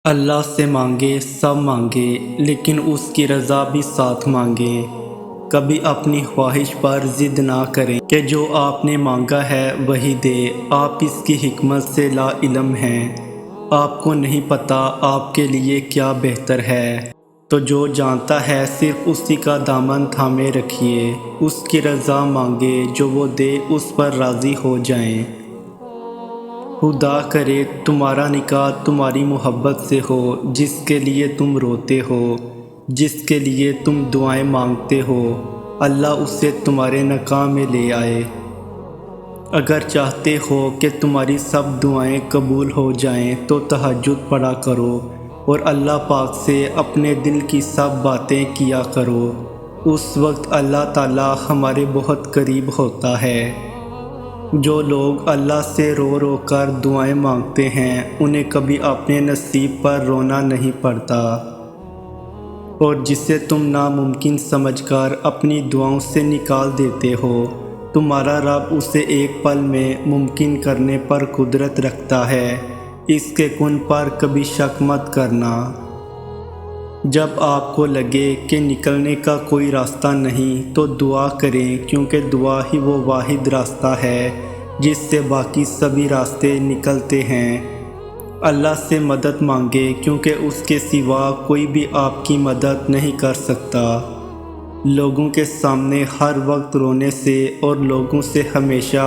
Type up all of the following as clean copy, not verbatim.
اللہ سے مانگے سب مانگے، لیکن اس کی رضا بھی ساتھ مانگے۔ کبھی اپنی خواہش پر ضد نہ کریں کہ جو آپ نے مانگا ہے وہی دے۔ آپ اس کی حکمت سے لا علم ہیں۔ آپ کو نہیں پتہ آپ کے لیے کیا بہتر ہے، تو جو جانتا ہے صرف اسی کا دامن تھامے رکھیے۔ اس کی رضا مانگے، جو وہ دے اس پر راضی ہو جائیں۔ خدا کرے تمہارا نکاح تمہاری محبت سے ہو، جس کے لیے تم روتے ہو، جس کے لیے تم دعائیں مانگتے ہو، اللہ اسے تمہارے نکاح میں لے آئے۔ اگر چاہتے ہو کہ تمہاری سب دعائیں قبول ہو جائیں تو تہجد پڑھا کرو اور اللہ پاک سے اپنے دل کی سب باتیں کیا کرو۔ اس وقت اللہ تعالی ہمارے بہت قریب ہوتا ہے۔ جو لوگ اللہ سے رو رو کر دعائیں مانگتے ہیں انہیں کبھی اپنے نصیب پر رونا نہیں پڑتا، اور جسے تم ناممکن سمجھ کر اپنی دعاؤں سے نکال دیتے ہو، تمہارا رب اسے ایک پل میں ممکن کرنے پر قدرت رکھتا ہے۔ اس کے کن پر کبھی شک مت کرنا۔ جب آپ کو لگے کہ نکلنے کا کوئی راستہ نہیں تو دعا کریں، کیونکہ دعا ہی وہ واحد راستہ ہے جس سے باقی سبھی راستے نکلتے ہیں۔ اللہ سے مدد مانگے، کیونکہ اس کے سوا کوئی بھی آپ کی مدد نہیں کر سکتا۔ لوگوں کے سامنے ہر وقت رونے سے اور لوگوں سے ہمیشہ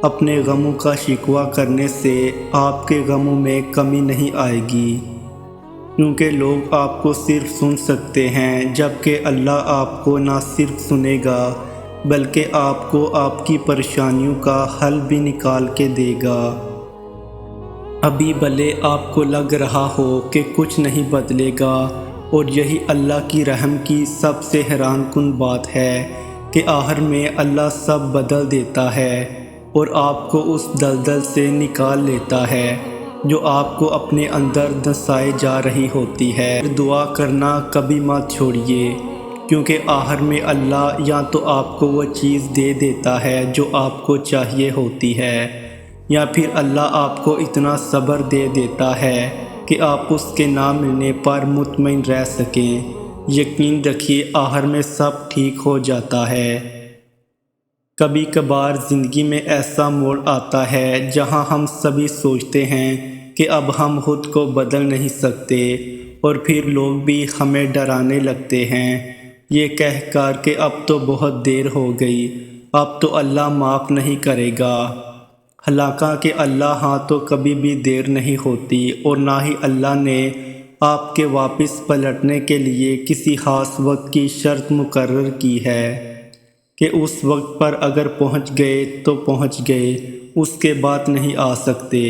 اپنے غموں کا شکوہ کرنے سے آپ کے غموں میں کمی نہیں آئے گی، کیونکہ لوگ آپ کو صرف سن سکتے ہیں، جبکہ اللہ آپ کو نہ صرف سنے گا بلکہ آپ کو آپ کی پریشانیوں کا حل بھی نکال کے دے گا۔ ابھی بھلے آپ کو لگ رہا ہو کہ کچھ نہیں بدلے گا، اور یہی اللہ کی رحم کی سب سے حیران کن بات ہے کہ آخر میں اللہ سب بدل دیتا ہے اور آپ کو اس دلدل سے نکال لیتا ہے جو آپ کو اپنے اندر دھنسائے جا رہی ہوتی ہے۔ دعا کرنا کبھی مت چھوڑیے، کیونکہ آخر میں اللہ یا تو آپ کو وہ چیز دے دیتا ہے جو آپ کو چاہیے ہوتی ہے، یا پھر اللہ آپ کو اتنا صبر دے دیتا ہے کہ آپ اس کے نہ ملنے پر مطمئن رہ سکیں۔ یقین رکھیے آخر میں سب ٹھیک ہو جاتا ہے۔ کبھی کبھار زندگی میں ایسا موڑ آتا ہے جہاں ہم سبھی سوچتے ہیں کہ اب ہم خود کو بدل نہیں سکتے، اور پھر لوگ بھی ہمیں ڈرانے لگتے ہیں یہ کہہ کر کہ اب تو بہت دیر ہو گئی، اب تو اللہ معاف نہیں کرے گا۔ حالانکہ کہ اللہ ہاں تو کبھی بھی دیر نہیں ہوتی، اور نہ ہی اللہ نے آپ کے واپس پلٹنے کے لیے کسی خاص وقت کی شرط مقرر کی ہے کہ اس وقت پر اگر پہنچ گئے تو پہنچ گئے، اس کے بعد نہیں آ سکتے۔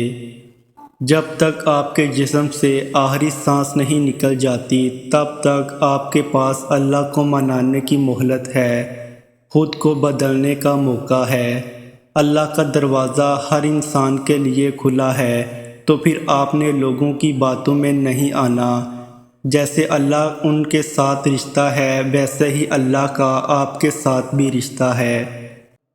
جب تک آپ کے جسم سے آخری سانس نہیں نکل جاتی تب تک آپ کے پاس اللہ کو منانے کی مہلت ہے، خود کو بدلنے کا موقع ہے۔ اللہ کا دروازہ ہر انسان کے لیے کھلا ہے، تو پھر آپ نے لوگوں کی باتوں میں نہیں آنا۔ جیسے اللہ ان کے ساتھ رشتہ ہے ویسے ہی اللہ کا آپ کے ساتھ بھی رشتہ ہے۔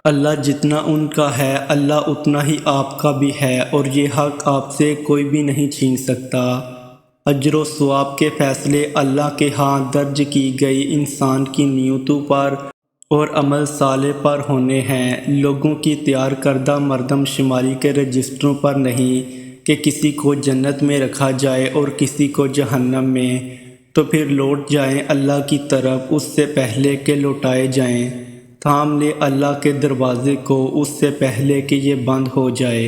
اللہ جتنا ان کا ہے اللہ اتنا ہی آپ کا بھی ہے، اور یہ حق آپ سے کوئی بھی نہیں چھین سکتا۔ اجر و ثواب کے فیصلے اللہ کے ہاں درج کی گئی انسان کی نیتوں پر اور عمل صالح پر ہونے ہیں، لوگوں کی تیار کردہ مردم شماری کے رجسٹروں پر نہیں کہ کسی کو جنت میں رکھا جائے اور کسی کو جہنم میں، تو پھر لوٹ جائیں اللہ کی طرف اس سے پہلے کہ لوٹائے جائیں۔ تھام لے اللہ کے دروازے کو اس سے پہلے کہ یہ بند ہو جائے۔